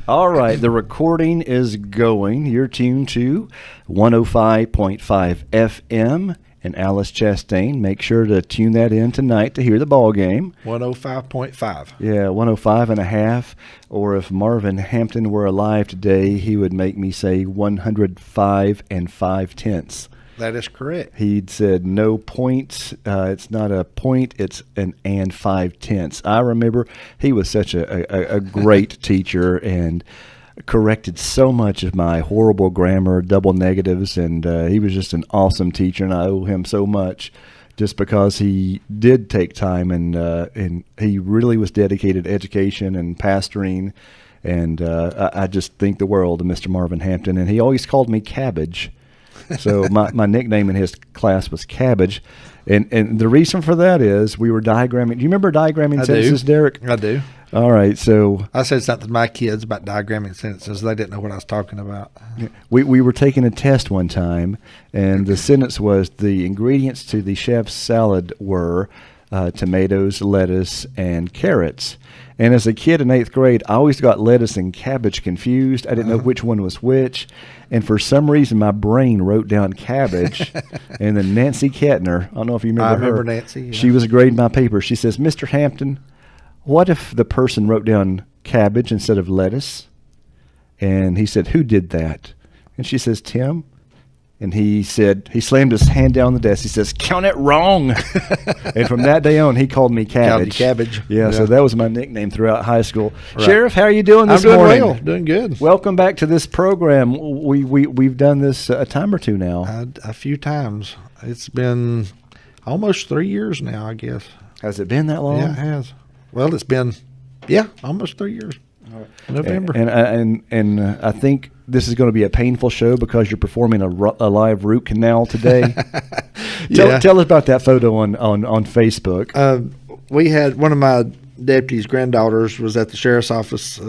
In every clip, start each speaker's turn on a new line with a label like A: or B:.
A: All right, the recording is going. You're tuned to 105.5 FM and Alice Chastain. Make sure to tune that in tonight to hear the ball game.
B: 105.5.
A: Yeah, 105 and a half. Or if Marvin Hampton were alive today, he would make me say 105 and 5/10.
B: That is correct.
A: He'd said no points. It's not a point. It's an and 5/10. I remember he was such a great teacher and corrected so much of my horrible grammar, double negatives, and he was just an awesome teacher, and I owe him so much just because he did take time and he really was dedicated to education and pastoring, and I just think the world of Mr. Marvin Hampton, and he always called me Cabbage. So my nickname in his class was Cabbage, and the reason for that is we were diagramming. Do you remember diagramming sentences, Derek?
B: I do.
A: All right, so
B: I said something to my kids about diagramming sentences. They didn't know what I was talking about.
A: we were taking a test one time, and the sentence was the ingredients to the chef's salad were tomatoes, lettuce, and carrots. And as a kid in 8th grade, I always got lettuce and cabbage confused. I didn't know which one was which. And for some reason, my brain wrote down cabbage. And then Nancy Kettner, I don't know if you remember her.
B: I remember Nancy. Yeah.
A: She was grading my paper. She says, Mr. Hampton, what if the person wrote down cabbage instead of lettuce? And he said, who did that? And she says, Tim. And he said, he slammed his hand down on the desk. He says, count it wrong. And from that day on, he called me Cabbage.
B: Cabbage.
A: Yeah, so that was my nickname throughout high school.
B: Right.
A: Sheriff, how are you doing this
B: morning?
A: morning?
B: I'm doing well, doing good.
A: Welcome back to this program. We've done this a time or two now.
B: A few times. It's been almost 3 years now, I guess.
A: Has it been that long?
B: Yeah, it has. Well, it's been, almost 3 years. November.
A: And I think this is going to be a painful show because you're performing a live root canal today. Tell us about that photo on Facebook.
B: We had one of my deputy's granddaughters was at the sheriff's office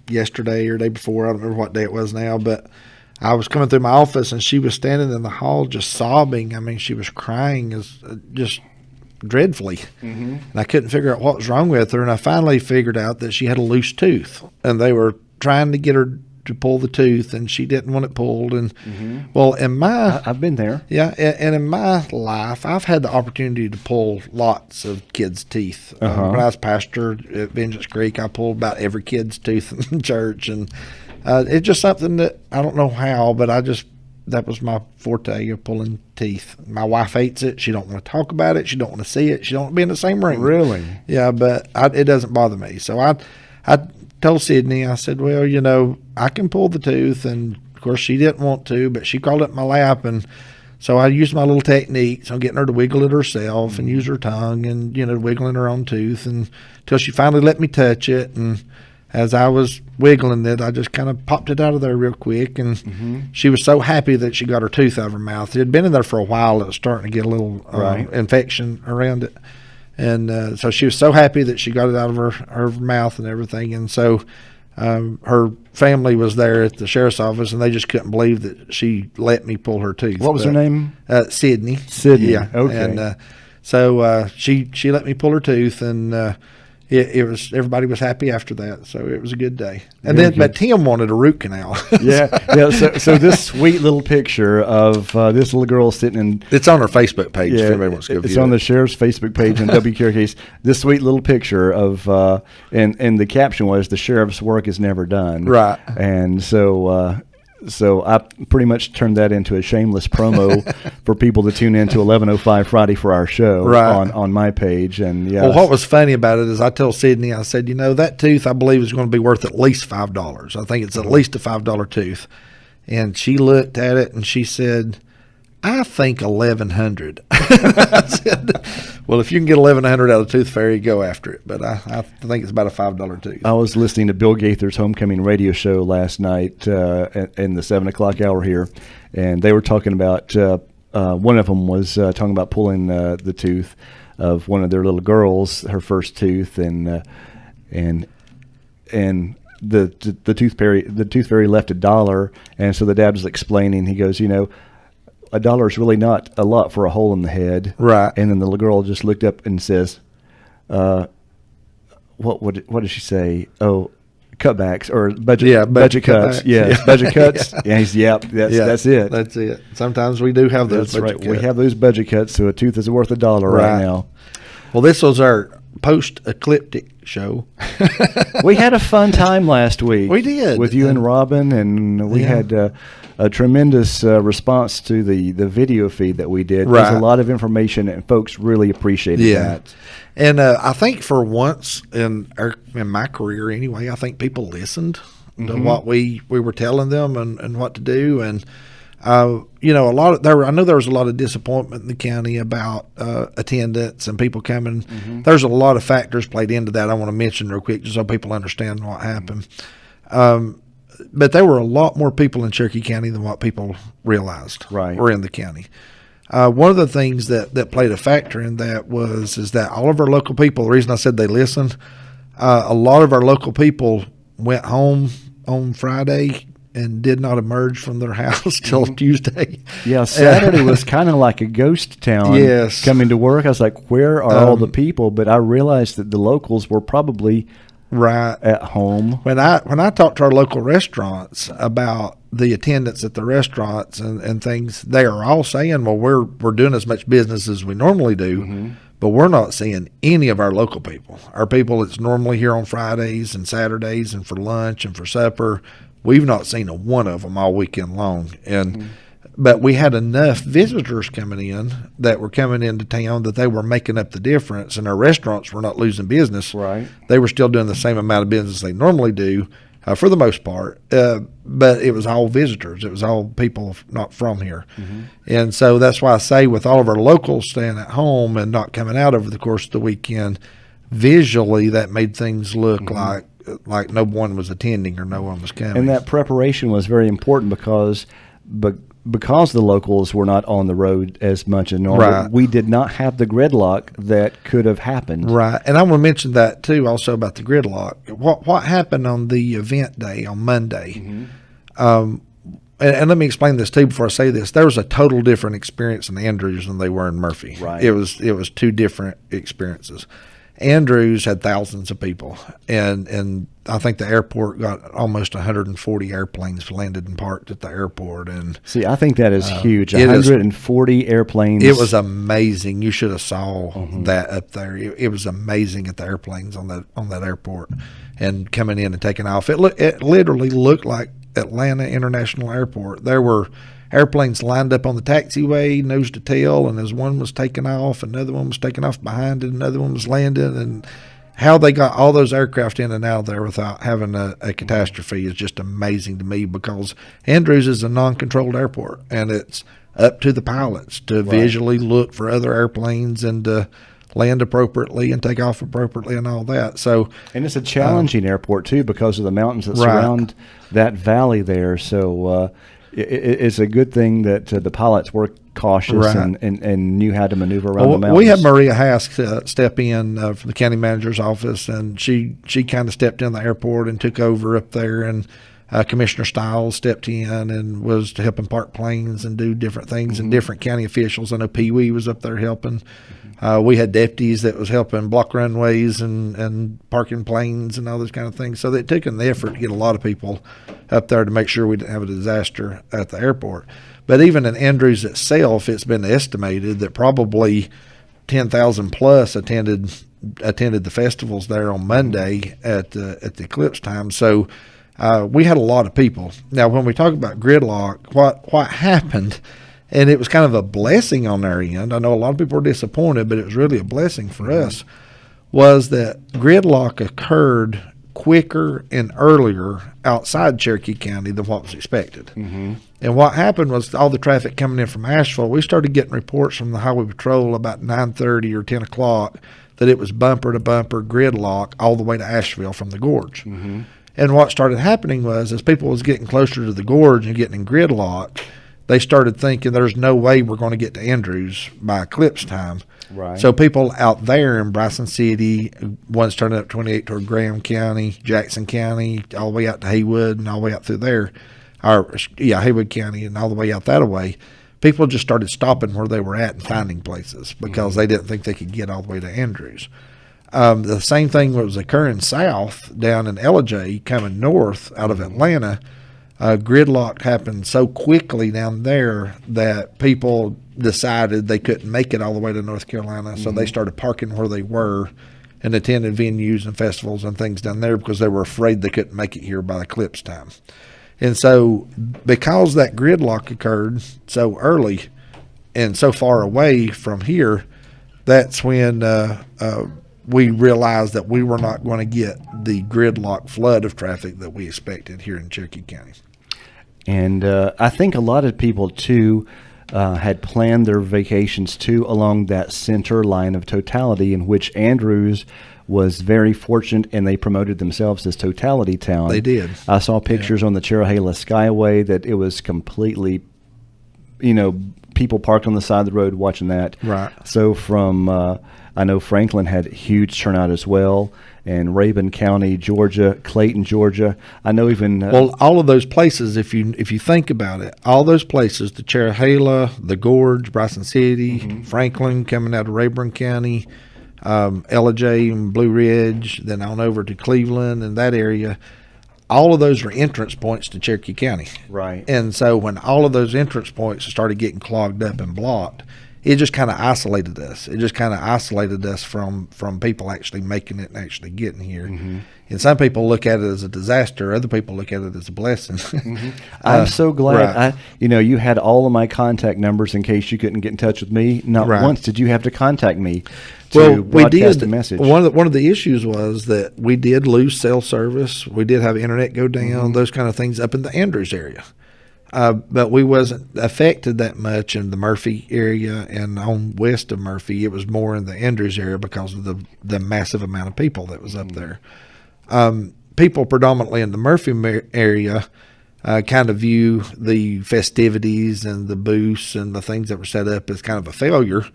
B: yesterday or day before. I don't remember what day it was now, but I was coming through my office and she was standing in the hall just sobbing. I mean, she was crying just dreadfully. Mm-hmm. And I couldn't figure out what was wrong with her, and I finally figured out that she had a loose tooth, and they were trying to get her to pull the tooth, and she didn't want it pulled. And well,
A: I've been there.
B: Yeah, and in my life, I've had the opportunity to pull lots of kids' teeth. When I was pastor at Vengeance Creek, I pulled about every kid's tooth in church, and it's just something that I don't know how, but that was my forte of pulling teeth. My wife hates it. She don't want to talk about it. She don't want to see it. She don't want to be in the same room.
A: Really?
B: Yeah, but it doesn't bother me. So I told Sydney, I said, well, I can pull the tooth. And, of course, she didn't want to, but she crawled up in my lap. And so I used my little techniques on getting her to wiggle it herself and use her tongue and, wiggling her own tooth until she finally let me touch it. And as I was wiggling it, I just kind of popped it out of there real quick, and she was so happy that she got her tooth out of her mouth. It had been in there for a while. It was starting to get a little infection around it. And so she was so happy that she got it out of her mouth and everything. And so her family was there at the sheriff's office, and they just couldn't believe that she let me pull her tooth.
A: What was her name?
B: Sydney.
A: Sydney,
B: yeah.
A: Okay.
B: And so she let me pull her tooth, and it was, everybody was happy after that, so it was a good day. And but Tim wanted a root canal.
A: yeah. So this sweet little picture of this little girl sitting in.
B: It's on our Facebook page. If everybody wants to go view it.
A: It's on the sheriff's Facebook page in WKRK's. This sweet little picture of and the caption was, "The sheriff's work is never done."
B: Right.
A: And so I pretty much turned that into a shameless promo for people to tune in to 11:05 Friday for our show on my page. And
B: well, what was funny about it is I told Sydney, I said, that tooth I believe is going to be worth at least $5. I think it's at least a $5 tooth. And she looked at it and she said, I think $1,100. I said, well, if you can get $1,100 out of Tooth Fairy, go after it. But I think it's about a $5 tooth.
A: I was listening to Bill Gaither's homecoming radio show last night in the 7 o'clock hour here, and they were talking about one of them was talking about pulling the tooth of one of their little girls, her first tooth, and the tooth fairy left $1, and so the dad was explaining. He goes, $1 is really not a lot for a hole in the head.
B: Right.
A: And then the little girl just looked up and says, what did she say? Oh, cutbacks or budget
B: Yeah,
A: budget cuts.
B: cutbacks.
A: Yes,
B: Yeah.
A: budget cuts. Yeah, that's it.
B: That's it. Sometimes we do have those
A: That's
B: budget
A: right.
B: cuts.
A: We have those budget cuts, so a tooth is worth $1 right now.
B: Well, this was our post-ecliptic show.
A: We had a fun time last week.
B: We did.
A: With you and Robin, and we had a tremendous response to the video feed that we did.
B: Right.
A: There's a lot of information, and folks really appreciated that.
B: And I think for once in my career anyway, I think people listened to what we were telling them and what to do. And you know, I know there was a lot of disappointment in the county about attendance and people coming. There's a lot of factors played into that. I want to mention real quick just so people understand what happened. But there were a lot more people in Cherokee County than what people realized.
A: Right.
B: Or in the county. One of the things that played a factor in that is that all of our local people, the reason I said they listened, a lot of our local people went home on Friday and did not emerge from their house till Tuesday.
A: Yeah, Saturday was kind of like a ghost town.
B: Yes.
A: Coming to work, I was like, where are all the people? But I realized that the locals were probably
B: right
A: at home.
B: When I talked to our local restaurants about the attendance at the restaurants and things, they are all saying, well, we're doing as much business as we normally do, but we're not seeing any of our local people. Our people that's normally here on Fridays and Saturdays and for lunch and for supper, we've not seen a one of them all weekend long. And but we had enough visitors coming in that were coming into town that they were making up the difference, and our restaurants were not losing business.
A: Right.
B: They were still doing the same amount of business they normally do, for the most part. But it was all visitors. It was all people not from here. And so that's why I say with all of our locals staying at home and not coming out over the course of the weekend, visually that made things look like no one was attending or no one was coming.
A: And that preparation was very important because the locals were not on the road as much as normal,
B: Right.
A: we did not have the gridlock that could have happened.
B: Right. And I want to mention that too also about the gridlock. What happened on the event day on Monday, and let me explain this too before I say this. There was a total different experience in Andrews than they were in Murphy.
A: Right.
B: It was two different experiences. Andrews had thousands of people, and I think the airport got almost 140 airplanes landed and parked at the airport. And
A: See, I think that is huge.
B: it is-
A: 140 airplanes.
B: it was amazing. You should have saw that up there. It was amazing at the airplanes on that airport and coming in and taking off. It literally looked like Atlanta International Airport. There were airplanes lined up on the taxiway, nose to tail, and as one was taking off, another one was taking off behind it, another one was landing, and how they got all those aircraft in and out of there without having a catastrophe is just amazing to me, because Andrews is a non-controlled airport, and it's up to the pilots to visually look for other airplanes and to land appropriately and take off appropriately and all that. So,
A: and it's a challenging airport too because of the mountains that
B: Right.
A: surround that valley there. So it's a good thing that the pilots were cautious
B: Right.
A: and knew how to maneuver around the
B: well,
A: mountains.
B: we had Maria Hask step in from the county manager's office, and she kind of stepped in the airport and took over up there, and Commissioner Stiles stepped in and was to helping park planes and do different things, and different county officials. I know Pee Wee was up there helping. We had deputies that was helping block runways and parking planes and all those kind of things. So it took an effort to get a lot of people up there to make sure we didn't have a disaster at the airport. But even in Andrews itself, it's been estimated that probably 10,000 plus attended the festivals there on Monday at the eclipse time. So we had a lot of people. Now, when we talk about gridlock, what happened, and it was kind of a blessing on our end. I know a lot of people were disappointed, but it was really a blessing for us, was that gridlock occurred quicker and earlier outside Cherokee County than what was expected. And what happened was all the traffic coming in from Asheville, we started getting reports from the Highway Patrol about 9:30 or 10 o'clock that it was bumper to bumper gridlock all the way to Asheville from the gorge. And what started happening was, as people was getting closer to the gorge and getting in gridlock, they started thinking there's no way we're going to get to Andrews by eclipse time.
A: Right.
B: So people out there in Bryson City, one's turning up 28 toward Graham County, Jackson County, all the way out to Haywood and all the way out through there, Haywood County and all the way out that way. People just started stopping where they were at and finding places because they didn't think they could get all the way to Andrews. The same thing was occurring south down in LJ coming north out of Atlanta. Gridlock happened so quickly down there that people decided they couldn't make it all the way to North Carolina, so they started parking where they were and attended venues and festivals and things down there because they were afraid they couldn't make it here by eclipse time. And so because that gridlock occurred so early and so far away from here, that's when we realized that we were not going to get the gridlock flood of traffic that we expected here in Cherokee County.
A: And I think a lot of people, too, had planned their vacations, too, along that center line of totality, in which Andrews was very fortunate, and they promoted themselves as Totality Town.
B: They did.
A: I saw pictures on the Cherahela Skyway that it was completely, people parked on the side of the road watching that.
B: Right.
A: So from, I know Franklin had huge turnout as well, and Rabun County, Georgia, Clayton, Georgia. I know even
B: well, all of those places, if you think about it, all those places, the Cherahela, the Gorge, Bryson City, Franklin, coming out of Rayburn County, LJ and Blue Ridge, then on over to Cleveland and that area, all of those are entrance points to Cherokee County.
A: Right.
B: And so when all of those entrance points started getting clogged up and blocked, it just kind of isolated us. It just kind of isolated us from people actually making it and actually getting here. And some people look at it as a disaster. Other people look at it as a blessing.
A: I'm so glad.
B: Right.
A: You had all of my contact numbers in case you couldn't get in touch with me. Not
B: Right.
A: once did you have to contact me to
B: Well, we
A: broadcast
B: did.
A: a message.
B: One of the issues was that we did lose cell service. We did have internet go down, those kind of things up in the Andrews area. But we wasn't affected that much in the Murphy area and on west of Murphy. It was more in the Andrews area because of the massive amount of people that was up there. People predominantly in the Murphy area kind of view the festivities and the booths and the things that were set up as kind of a failure.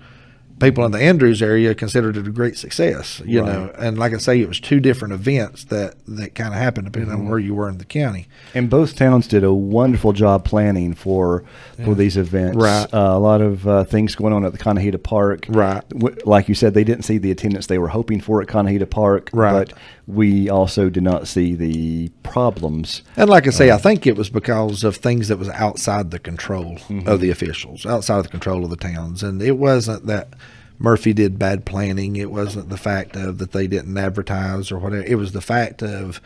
B: People in the Andrews area considered it a great success, you know. And like I say, it was two different events that kind of happened depending on where you were in the county.
A: And both towns did a wonderful job planning for these events.
B: Right.
A: A lot of things going on at the Conahita Park.
B: Right.
A: Like you said, they didn't see the attendance they were hoping for at Conahita Park.
B: Right.
A: But we also did not see the problems.
B: And like I say, I think it was because of things that was outside the control of the officials, outside of the control of the towns. And it wasn't that Murphy did bad planning. It wasn't the fact of that they didn't advertise or whatever. It was the fact of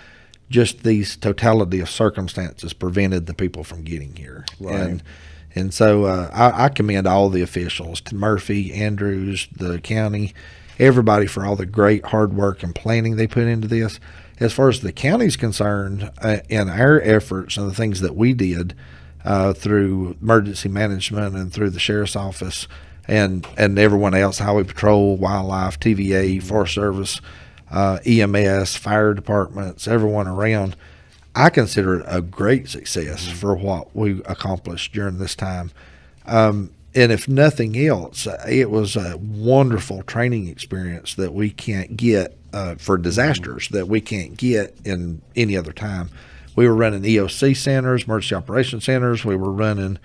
B: just these totality of circumstances prevented the people from getting here.
A: Right.
B: And so I commend all the officials, to Murphy, Andrews, the county, everybody for all the great hard work and planning they put into this. As far as the county's concerned, in our efforts and the things that we did through emergency management and through the sheriff's office and everyone else, Highway Patrol, Wildlife, TVA, Forest Service, EMS, fire departments, everyone around, I consider it a great success for what we accomplished during this time. And if nothing else, it was a wonderful training experience that we can't get for disasters that we can't get in any other time. We were running EOC centers, emergency operations centers. We were running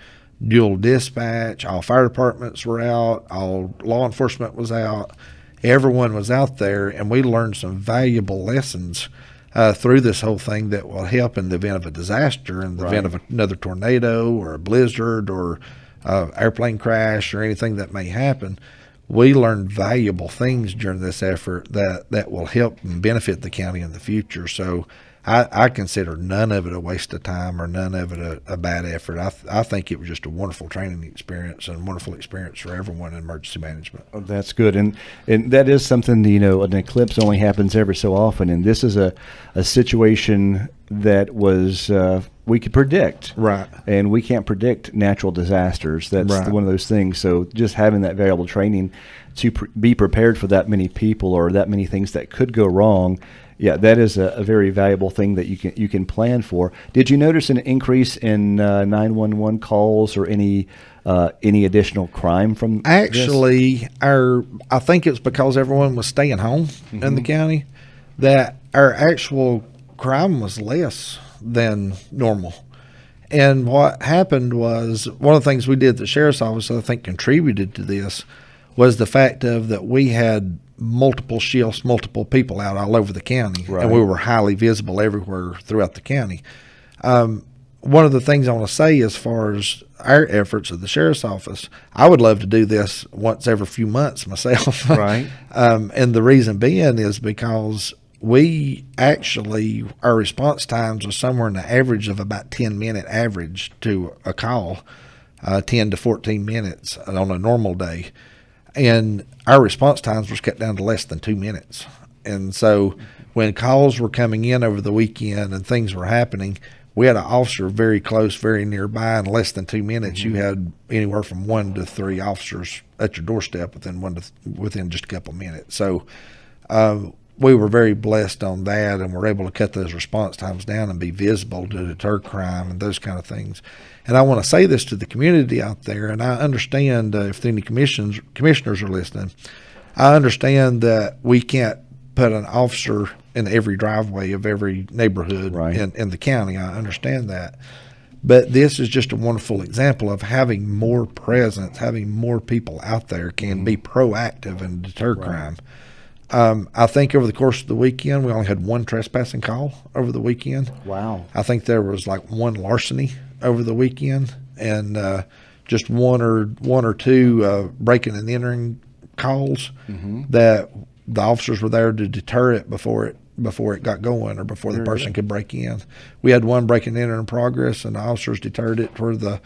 B: dual dispatch. All fire departments were out. All law enforcement was out. Everyone was out there, and we learned some valuable lessons through this whole thing that will help in the event of a disaster, in the event of another tornado or a blizzard or airplane crash or anything that may happen. We learned valuable things during this effort that will help and benefit the county in the future. So I consider none of it a waste of time or none of it a bad effort. I think it was just a wonderful training experience and a wonderful experience for everyone in emergency management.
A: Oh, that's good. And that is something, an eclipse only happens every so often. And this is a situation that was we could predict.
B: Right.
A: And we can't predict natural disasters. That's one of those things. So just having that variable training to be prepared for that many people or that many things that could go wrong, yeah, that is a very valuable thing that you can plan for. Did you notice an increase in 911 calls or any additional crime from
B: Actually, I think it's because everyone was staying home in the county that our actual crime was less than normal. And what happened was, one of the things we did at the sheriff's office, I think contributed to this, was the fact of that we had multiple shifts, multiple people out all over the county,
A: Right.
B: and we were highly visible everywhere throughout the county. One of the things I want to say as far as our efforts at the sheriff's office, I would love to do this once every few months myself.
A: Right.
B: And the reason being is because we actually, our response times are somewhere in the average of about 10-minute average to a call, 10 to 14 minutes on a normal day. And our response times was cut down to less than 2 minutes. And so when calls were coming in over the weekend and things were happening, we had an officer very close, very nearby. In less than 2 minutes, you had anywhere from 1 to 3 officers at your doorstep within just a couple of minutes. So we were very blessed on that, and we're able to cut those response times down and be visible to deter crime and those kind of things. And I want to say this to the community out there, and I understand if any commissioners are listening, I understand that we can't put an officer in every driveway of every neighborhood
A: Right.
B: in the county. I understand that. But this is just a wonderful example of having more presence, having more people out there can be proactive and deter crime. I think over the course of the weekend, we only had 1 trespassing call over the weekend.
A: Wow.
B: I think there was like 1 larceny over the weekend, and just one or two breaking and entering calls that the officers were there to deter it before it got going or before the person could break in. We had 1 break and enter in progress, and the officers deterred it where the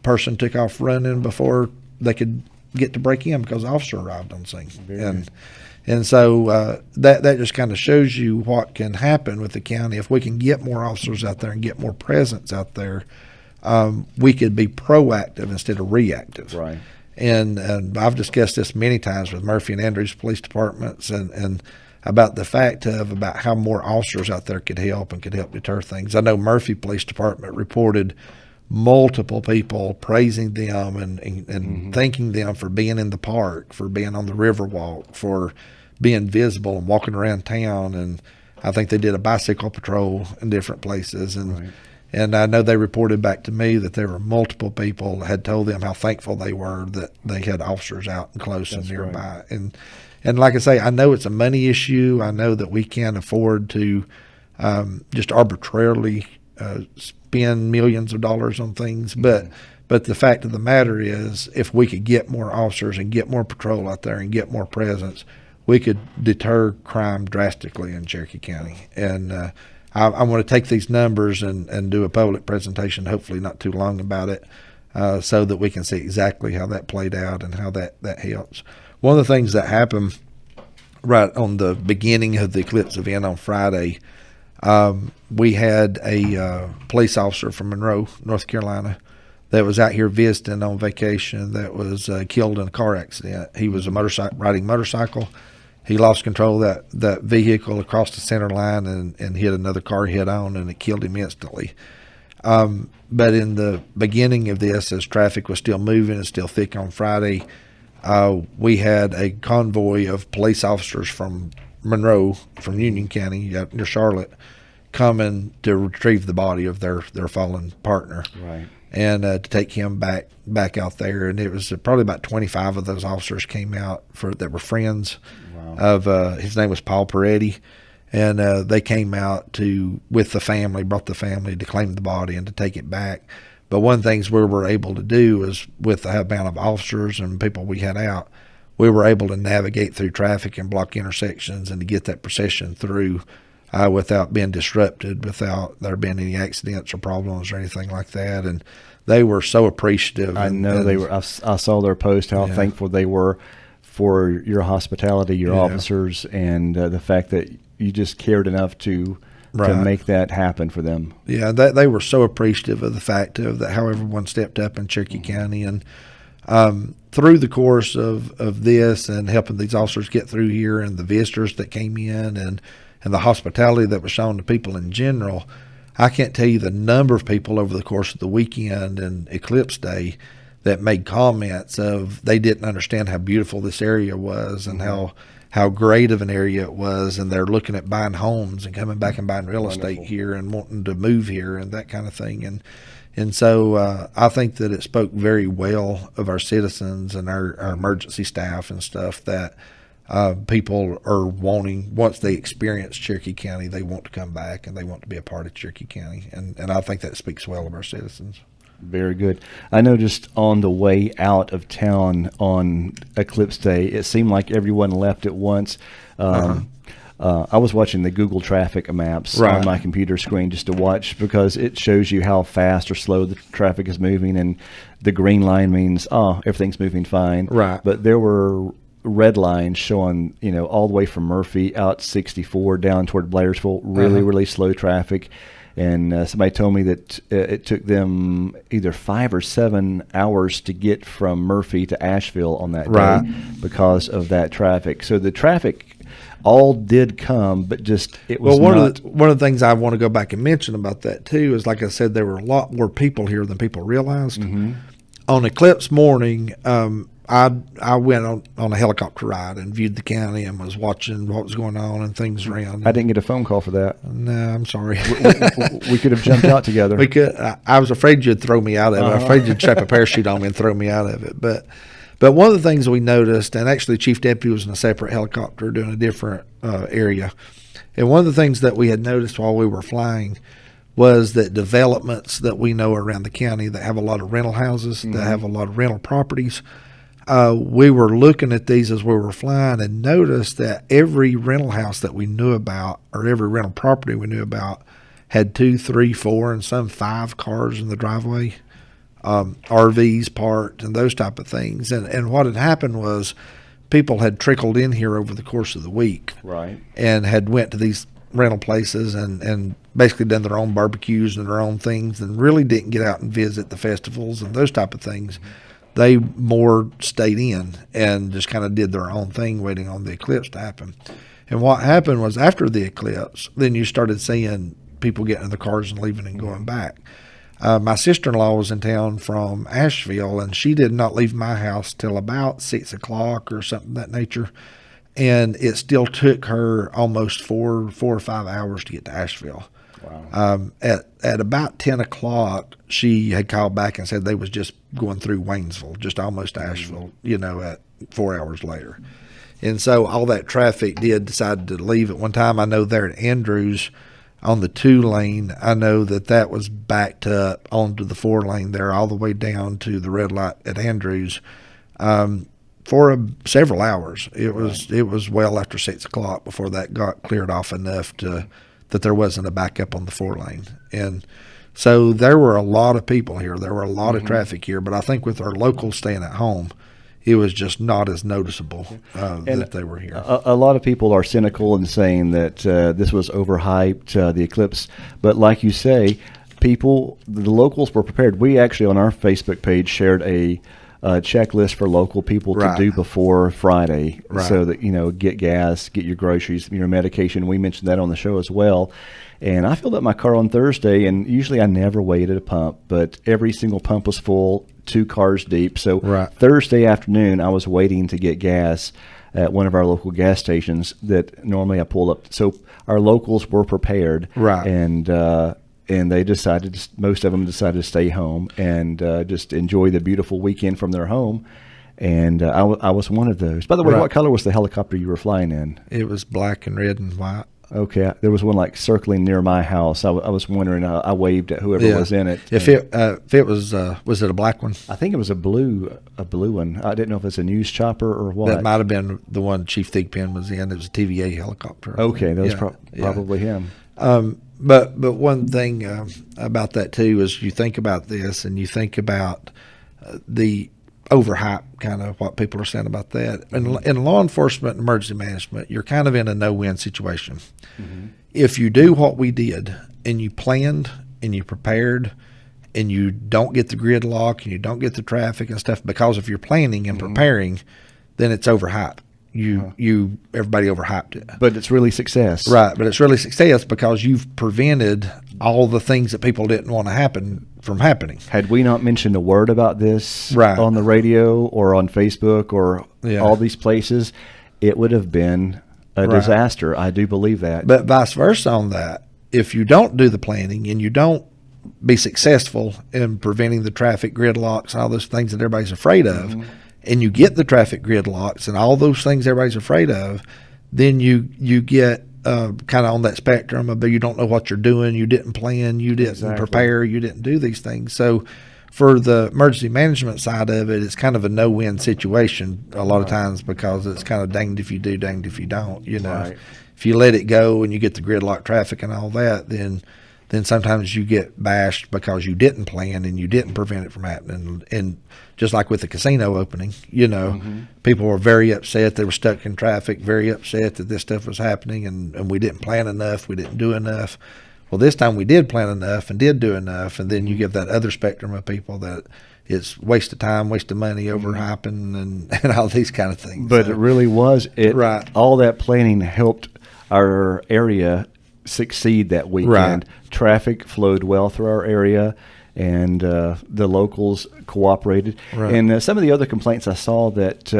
B: person took off running before they could get to break in because the officer arrived on scene. And so that just kind of shows you what can happen with the county if we can get more officers out there and get more presence out there. We could be proactive instead of reactive.
A: Right.
B: And I've discussed this many times with Murphy and Andrews police departments and about the fact of about how more officers out there could help deter things. I know Murphy Police Department reported multiple people praising them and thanking them for being in the park, for being on the Riverwalk, for being visible and walking around town. And I think they did a bicycle patrol in different places. And I know they reported back to me that there were multiple people that had told them how thankful they were that they had officers out and close and nearby. Right. And like I say, I know it's a money issue. I know that we can't afford to just arbitrarily spend millions of dollars on things. But the fact of the matter is, if we could get more officers and get more patrol out there and get more presence, we could deter crime drastically in Cherokee County. And I want to take these numbers and do a public presentation, hopefully not too long about it, so that we can see exactly how that played out and how that helps. One of the things that happened right on the beginning of the Eclipse event on Friday, we had a police officer from Monroe, North Carolina, that was out here visiting on vacation that was killed in a car accident. He was riding motorcycle. He lost control of that vehicle across the center line and hit another car head on, and it killed him instantly. But in the beginning of this, as traffic was still moving and still thick on Friday, we had a convoy of police officers from Monroe, from Union County, out near Charlotte, coming to retrieve the body of their fallen partner.
A: Right.
B: And to take him back out there. And it was probably about 25 of those officers came out that were friends of his name was Paul Peretti. And they came out with the family, brought the family to claim the body and to take it back. But one of the things we were able to do is, with the amount of officers and people we had out, we were able to navigate through traffic and block intersections and to get that procession through without being disrupted, without there being any accidents or problems or anything like that. And they were so appreciative.
A: I know they were. I saw their post, how thankful they were for your hospitality, your officers, and the fact that you just cared enough to make that happen for them. Yeah,
B: they were so appreciative of the fact of that, how everyone stepped up in Cherokee County. And through the course of this and helping these officers get through here, and the visitors that came in, and the hospitality that was shown to people in general, I can't tell you the number of people over the course of the weekend and Eclipse Day that made comments of they didn't understand how beautiful this area was and how great of an area it was, and they're looking at buying homes and coming back and buying real estate here and wanting to move here and that kind of thing. And so I think that it spoke very well of our citizens and our emergency staff and stuff, that people are wanting, once they experience Cherokee County, they want to come back and they want to be a part of Cherokee County. And I think that speaks well of our citizens.
A: Very good. I know just on the way out of town on Eclipse Day, it seemed like everyone left at once. I was watching the Google traffic maps on my computer screen just to watch, because it shows you how fast or slow the traffic is moving, and the green line means, everything's moving fine.
B: Right.
A: But there were red lines showing, all the way from Murphy out 64 down toward Blairsville, really slow traffic. And somebody told me that it took them either 5 or 7 hours to get from Murphy to Asheville on that day because of that traffic. So the traffic all did come, but just it was
B: one of the things I want to go back and mention about that too is, like I said, there were a lot more people here than people realized. On Eclipse morning, I went on a helicopter ride and viewed the county and was watching what was going on and things around.
A: I didn't get a phone call for that.
B: No, I'm sorry.
A: We could have jumped out together.
B: We could. I was afraid you'd throw me out of it. I was afraid you'd strap a parachute on me and throw me out of it. But one of the things we noticed, and actually Chief Deputy was in a separate helicopter doing a different area, and one of the things that we had noticed while we were flying was that developments that we know around the county that have a lot of rental houses, that have a lot of rental properties, we were looking at these as we were flying and noticed that every rental house that we knew about, or every rental property we knew about, had 2, 3, 4, and some 5 cars in the driveway, RVs parked, and those type of things. And what had happened was people had trickled in here over the course of the week, and had went to these rental places and basically done their own barbecues and their own things, and really didn't get out and visit the festivals and those type of things. They more stayed in and just kind of did their own thing, waiting on the eclipse to happen. And what happened was, after the eclipse, then you started seeing people getting in the cars and leaving and going back. My sister-in-law was in town from Asheville, and she did not leave my house till about 6 o'clock or something of that nature. And it still took her almost 4 or 5 hours to get to Asheville.
A: Wow.
B: At about 10 o'clock, she had called back and said they was just going through Waynesville, just almost Asheville, at 4 hours later. And so all that traffic decided to leave at one time. I know there at Andrews on the 2-lane, I know that was backed up onto the 4-lane there, all the way down to the red light at Andrews, for several hours. It was well after 6 o'clock before that got cleared off enough that there wasn't a backup on the 4-lane. And so there were a lot of people here. There were a lot of traffic here, but I think with our locals staying at home, it was just not as noticeable that they were here.
A: A lot of people are cynical and saying that this was overhyped, the eclipse. But like you say, the locals were prepared. We actually, on our Facebook page, shared a checklist for local people to do before Friday, so that get gas, get your groceries, your medication. We mentioned that on the show as well. And I filled up my car on Thursday, and usually I never wait at a pump, but every single pump was full, 2 cars deep. So Thursday afternoon, I was waiting to get gas at one of our local gas stations that normally I pull up. So our locals were prepared, and they decided, most of them decided to stay home and just enjoy the beautiful weekend from their home. And I was one of those. By the way, what color was the helicopter you were flying in?
B: It was black and red and white.
A: Okay, there was one circling near my house. I was wondering. I waved at whoever was in it.
B: If it was it a black one?
A: I think it was a blue one. I didn't know if it's a news chopper or what.
B: That might have been the one Chief Thigpen was in. It was a TVA helicopter.
A: Okay, that was probably him.
B: But one thing about that too is, you think about this and you think about the overhype, kind of what people are saying about that. In law enforcement and emergency management, you're kind of in a no-win situation. If you do what we did, and you planned and you prepared, and you don't get the gridlock and you don't get the traffic and stuff because of your planning and preparing, then it's overhype. Everybody overhyped it.
A: But it's really success.
B: Right, but it's really success because you've prevented all the things that people didn't want to happen from happening.
A: Had we not mentioned a word about this on the radio or on Facebook or all these places, it would have been a disaster. I do believe that.
B: But vice versa on that, if you don't do the planning and you don't be successful in preventing the traffic gridlocks and all those things that everybody's afraid of, and you get the traffic gridlocks and all those things everybody's afraid of, then you get kind of on that spectrum of you don't know what you're doing, you didn't plan, you didn't prepare, you didn't do these things. So for the emergency management side of it, it's kind of a no-win situation a lot of times, because it's kind of danged if you do, danged if you don't. You know, if you let it go and you get the gridlock traffic and all that, then sometimes you get bashed because you didn't plan and you didn't prevent it from happening. And just like with the casino opening, you know, people were very upset. They were stuck in traffic, very upset that this stuff was happening, and we didn't plan enough, we didn't do enough. Well, this time we did plan enough and did do enough, and then you give that other spectrum of people that it's waste of time, waste of money, overhyping, and all these kind of things.
A: But it really was. All that planning helped our area succeed that weekend. Traffic flowed well through our area, and the locals cooperated. And some of the other complaints I saw that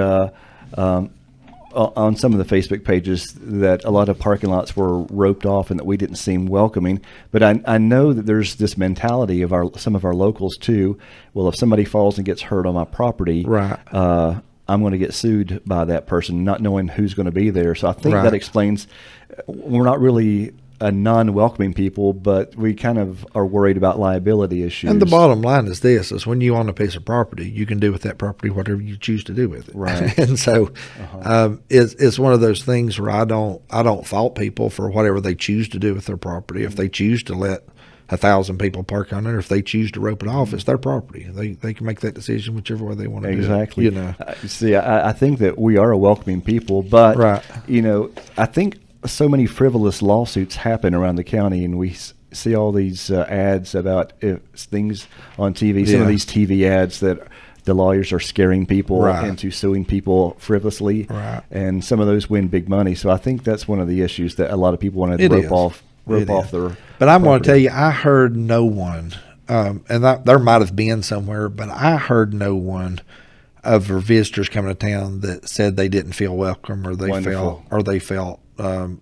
A: on some of the Facebook pages, that a lot of parking lots were roped off and that we didn't seem welcoming. But I know that there's this mentality of some of our locals too. Well, if somebody falls and gets hurt on my property, I'm going to get sued by that person, not knowing who's going to be there. So I think that explains we're not really a non-welcoming people, but we kind of are worried about liability issues.
B: And the bottom line is this, is when you own a piece of property, you can do with that property whatever you choose to do with it. And so it's one of those things where I don't fault people for whatever they choose to do with their property. If they choose to let 1,000 people park on it, or if they choose to rope it off, it's their property. They can make that decision whichever way they want to do it. You know.
A: See, I think that we are a welcoming people, but you know, I think so many frivolous lawsuits happen around the county, and we see all these ads about things on TV. Some of these TV ads that the lawyers are scaring people into suing people frivolously, and some of those win big money. So I think that's one of the issues that a lot of people want to rope off their.
B: But I'm going to tell you, I heard no one, and there might have been somewhere, but I heard no one of our visitors coming to town that said they didn't feel welcome, or they felt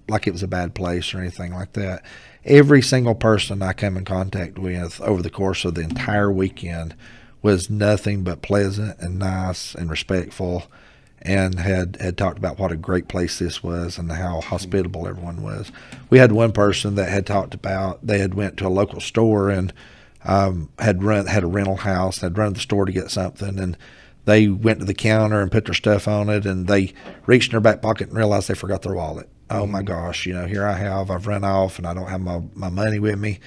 B: like it was a bad place or anything like that. Every single person I came in contact with over the course of the entire weekend was nothing but pleasant and nice and respectful, and had talked about what a great place this was and how hospitable everyone was. We had one person that had talked about they had went to a local store and had a rental house, had run to the store to get something, and they went to the counter and put their stuff on it, and they reached in their back pocket and realized they forgot their wallet. Oh my gosh, you know, here I've run off and I don't have my money with me.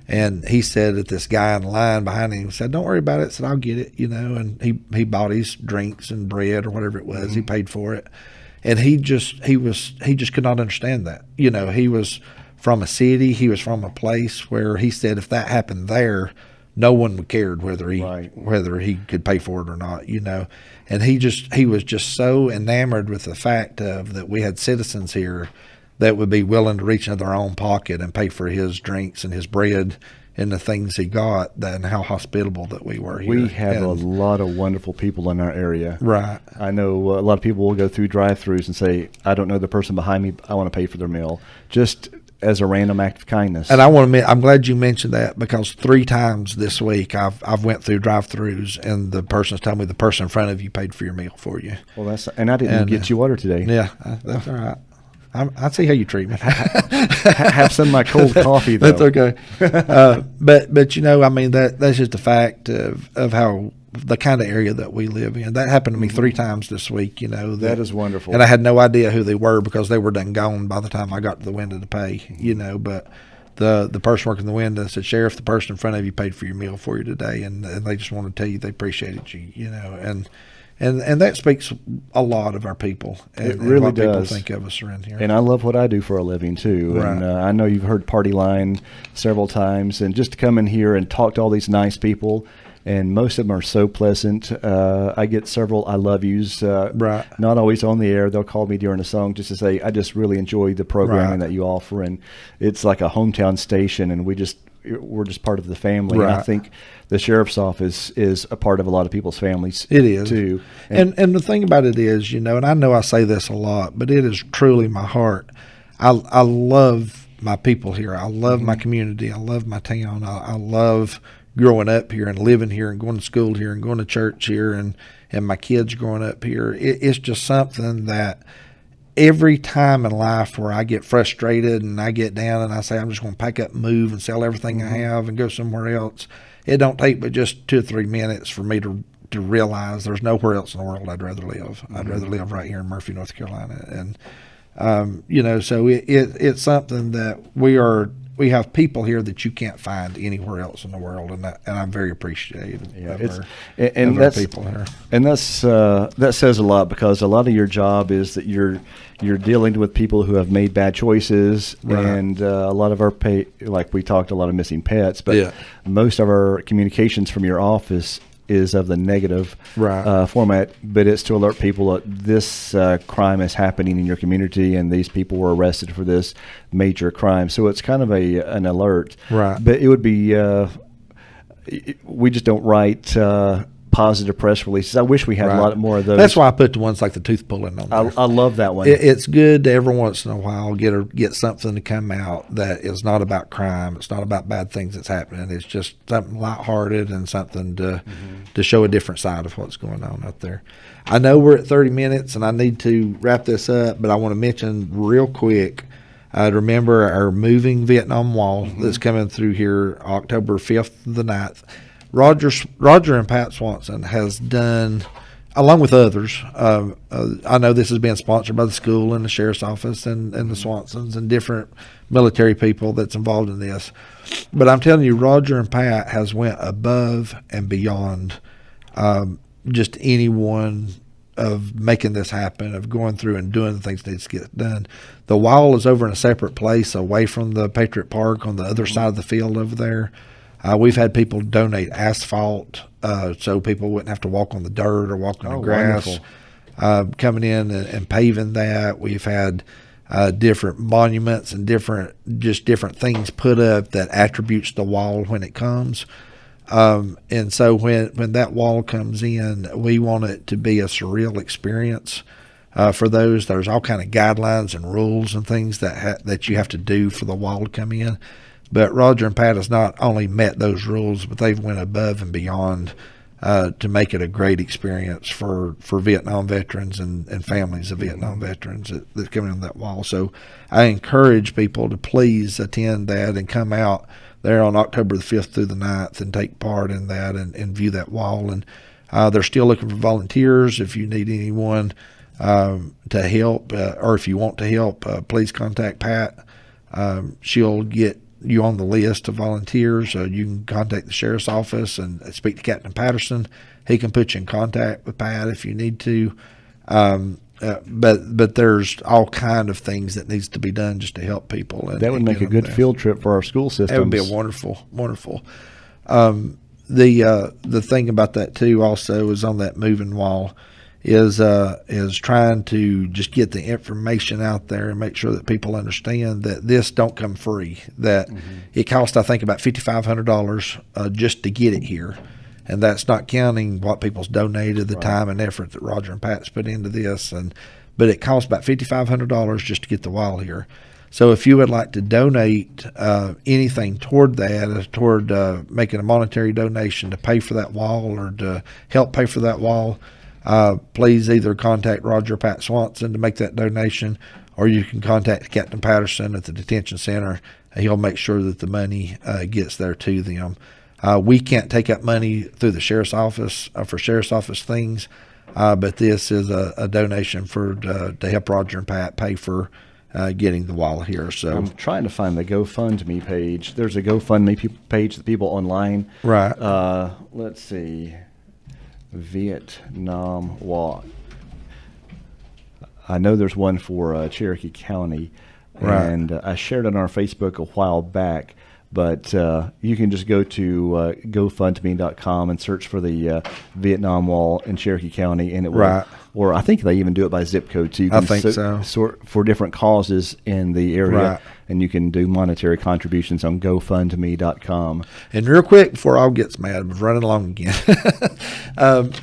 B: And he said that this guy in line behind him said, "Don't worry about it." Said, "I'll get it," you know, and he bought his drinks and bread or whatever it was. He paid for it. And he just could not understand that. You know, he was from a city, he was from a place where he said if that happened there, no one would cared whether he could pay for it or not, you know. And he was just so enamored with the fact of that we had citizens here that would be willing to reach into their own pocket and pay for his drinks and his bread and the things he got, and how hospitable that we were here.
A: We have a lot of wonderful people in our area. I know a lot of people will go through drive-thrus and say, "I don't know the person behind me, I want to pay for their meal," just as a random act of kindness.
B: And I'm glad you mentioned that, because 3 times this week I've went through drive-thrus and the person's telling me the person in front of you paid for your meal for you.
A: Well, and I didn't get you water today.
B: Yeah, that's all right. I see how you treat me.
A: Have some of my cold coffee, though.
B: That's okay. But you know, I mean, that's just a fact of how the kind of area that we live in. That happened to me 3 times this week. You know,
A: that is wonderful.
B: And I had no idea who they were because they were done gone by the time I got to the window to pay. You know, but the person working the window said, "Sheriff, the person in front of you paid for your meal for you today," and they just want to tell you they appreciated you. You know, and that speaks a lot of our people. And,
A: it really
B: what
A: does.
B: People think of us around here.
A: And I love what I do for a living too. And I know you've heard Party Line several times, and just to come in here and talk to all these nice people, and most of them are so pleasant. I get several "I love yous," not always on the air. They'll call me during a song just to say, "I just really enjoy the programming that you offer," and it's like a hometown station, and we're just part of the family. And I think the sheriff's office is a part of a lot of people's families.
B: It is
A: too.
B: And the thing about it is, you know, and I know I say this a lot, but it is truly my heart. I love my people here. I love my community. I love my town. I love growing up here and living here and going to school here and going to church here and my kids growing up here. It's just something that every time in life where I get frustrated and I get down and I say I'm just going to pack up and move and sell everything I have and go somewhere else, it don't take but just 2 or 3 minutes for me to realize there's nowhere else in the world I'd rather live. I'd rather live right here in Murphy, North Carolina. And so it's something that we have people here that you can't find anywhere else in the world, and I'm very appreciative of our people here.
A: And that says a lot, because a lot of your job is that you're dealing with people who have made bad choices, right. And a lot of our like we talked, a lot of missing pets, but most of our communications from your office is of the negative format, but it's to alert people that this crime is happening in your community and these people were arrested for this major crime. So it's kind of an alert.
B: Right.
A: But it would be, we just don't write positive press releases. I wish we had a lot more of those.
B: That's why I put the ones like the tooth pulling on there.
A: I love that one.
B: It's good to every once in a while get something to come out that is not about crime. It's not about bad things that's happening. It's just something lighthearted and something to show a different side of what's going on out there. I know we're at 30 minutes and I need to wrap this up, but I want to mention real quick, remember our moving Vietnam Wall that's coming through here October 5th to the 9th. Roger and Pat Swanson has done, along with others, I know this has been sponsored by the school and the sheriff's office and the Swansons and different military people that's involved in this. But I'm telling you, Roger and Pat has went above and beyond just anyone of making this happen, of going through and doing the things that needs to get done. The wall is over in a separate place away from the Patriot Park on the other side of the field over there. We've had people donate asphalt so people wouldn't have to walk on the dirt or walk on the grass, coming in and paving that. We've had different monuments and different things put up that attributes the wall when it comes. And so when that wall comes in, we want it to be a surreal experience. For those, there's all kind of guidelines and rules and things that you have to do for the wall to come in. But Roger and Pat has not only met those rules, but they've went above and beyond to make it a great experience for Vietnam veterans and families of Vietnam veterans that come in that wall. So I encourage people to please attend that and come out there on October the 5th through the 9th and take part in that and view that wall. And they're still looking for volunteers. If you need anyone to help, or if you want to help, please contact Pat. She'll get you on the list of volunteers. You can contact the sheriff's office and speak to Captain Patterson. He can put you in contact with Pat if you need to. But there's all kind of things that needs to be done just to help people.
A: That would make a good field trip for our school systems.
B: That would be wonderful. The thing about that too also is on that moving wall is trying to just get the information out there and make sure that people understand that this don't come free, that it costs, I think, about $5,500 just to get it here. And that's not counting what people's donated, the time and effort that Roger and Pat's put into this. But it costs about $5,500 just to get the wall here. So if you would like to donate anything toward that, toward making a monetary donation to pay for that wall or to help pay for that wall, please either contact Roger or Pat Swanson to make that donation, or you can contact Captain Patterson at the detention center. He'll make sure that the money gets there to them. We can't take up money through the sheriff's office for sheriff's office things, but this is a donation to help Roger and Pat pay for getting the wall here. So
A: I'm trying to find the GoFundMe page. There's a GoFundMe page that people online.
B: Right.
A: Let's see. Vietnam Wall. I know there's one for Cherokee County, and I shared it on our Facebook a while back. But you can just go to GoFundMe.com and search for the Vietnam Wall in Cherokee County, and it will. Or I think they even do it by zip code too.
B: I think so.
A: Sort for different causes in the area, and you can do monetary contributions on GoFundMe.com.
B: And real quick before all gets mad, I'm running along again.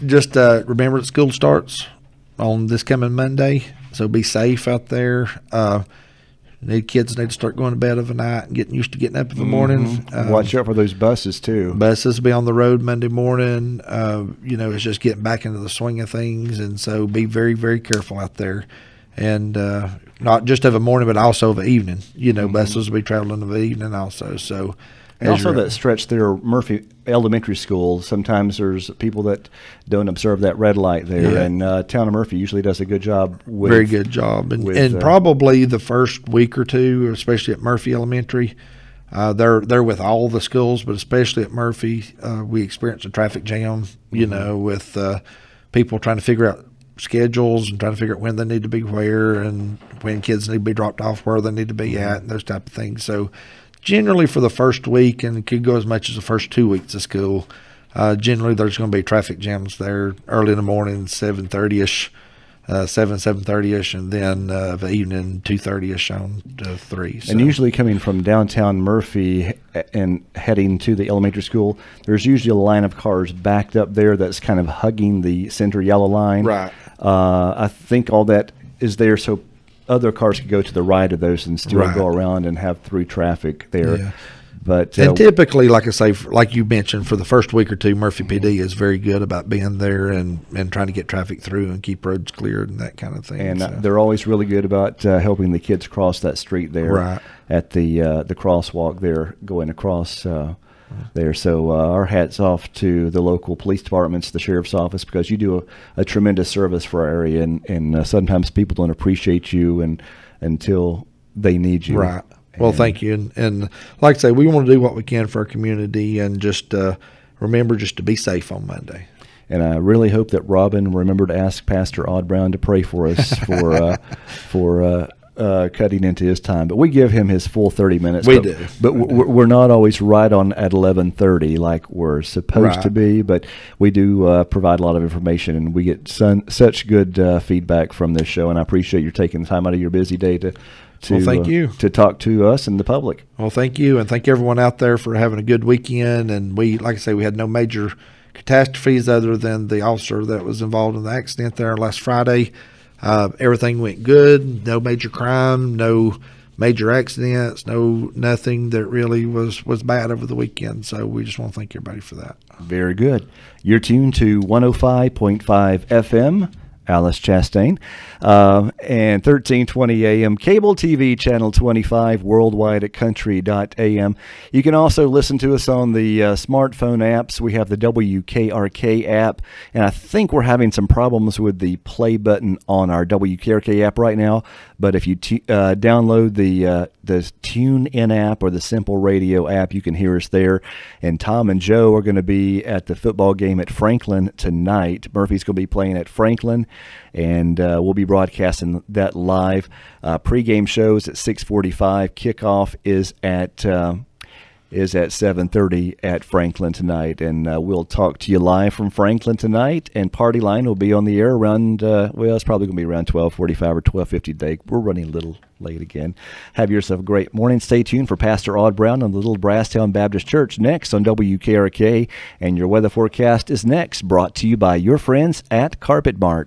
B: Just remember that school starts on this coming Monday, so be safe out there. Kids need to start going to bed of a night and getting used to getting up in the morning.
A: Watch out for those buses too.
B: Buses will be on the road Monday morning. It's just getting back into the swing of things, and so be very, very careful out there. And not just of a morning, but also of an evening. Buses will be traveling of the evening also. So,
A: and also that stretch there, Murphy Elementary School, sometimes there's people that don't observe that red light there. And Town of Murphy usually does a good job.
B: Very good job. And probably the first week or two, especially at Murphy Elementary, they're with all the schools, but especially at Murphy, we experienced a traffic jam, with people trying to figure out schedules and trying to figure out when they need to be where and when kids need to be dropped off where they need to be at and those type of things. So generally for the first week, and it could go as much as the first 2 weeks of school, generally there's going to be traffic jams there early in the morning, 7:30ish, 7:30ish, and then the evening 2:30ish on to 3. So.
A: And usually coming from downtown Murphy and heading to the elementary school, there's usually a line of cars backed up there that's kind of hugging the center yellow line.
B: Right.
A: I think all that is there so other cars could go to the right of those and still go around and have through traffic there.
B: Yeah.
A: But
B: and typically, like I say, like you mentioned, for the first week or two, Murphy PD is very good about being there and trying to get traffic through and keep roads cleared and that kind of thing.
A: And they're always really good about helping the kids cross that street there at the crosswalk there going across there. So our hats off to the local police departments, the sheriff's office, because you do a tremendous service for our area, and sometimes people don't appreciate you until they need you.
B: Right. Well, thank you. And like I say, we want to do what we can for our community, and just remember just to be safe on Monday.
A: And I really hope that Robin remembered to ask Pastor Odd Brown to pray for us for cutting into his time. But we give him his full 30 minutes.
B: We do.
A: But we're not always right on at 11:30 like we're supposed to be. But we do provide a lot of information, and we get such good feedback from this show. And I appreciate you taking the time out of your busy day to
B: thank you.
A: To talk to us and the public.
B: Well, thank you, and thank everyone out there for having a good weekend. And we, like I say, we had no major catastrophes other than the officer that was involved in the accident there last Friday. Everything went good. No major crime, no major accidents, nothing that really was bad over the weekend. So we just want to thank everybody for that.
A: Very good. You're tuned to 105.5 FM. Alice Chastain, and 1320 AM, cable TV channel 25, worldwide at country.am. You can also listen to us on the smartphone apps. We have the WKRK app, and I think we're having some problems with the play button on our WKRK app right now, but if you download the TuneIn app or the Simple Radio app, you can hear us there. And Tom and Joe are going to be at the football game at Franklin tonight. Murphy's going to be playing at Franklin, and we'll be broadcasting that live. Pre-game shows at 6:45. Kickoff is at 7:30 at Franklin tonight, and we'll talk to you live from Franklin tonight. And Party Line will be on the air around it's probably going to be around 12:45 or 12:50 today. We're running a little late again. Have yourself a great morning. Stay tuned for Pastor Odd Brown on the Little Brasstown Baptist Church next on WKRK, and your weather forecast is next, brought to you by your friends at Carpet Mart.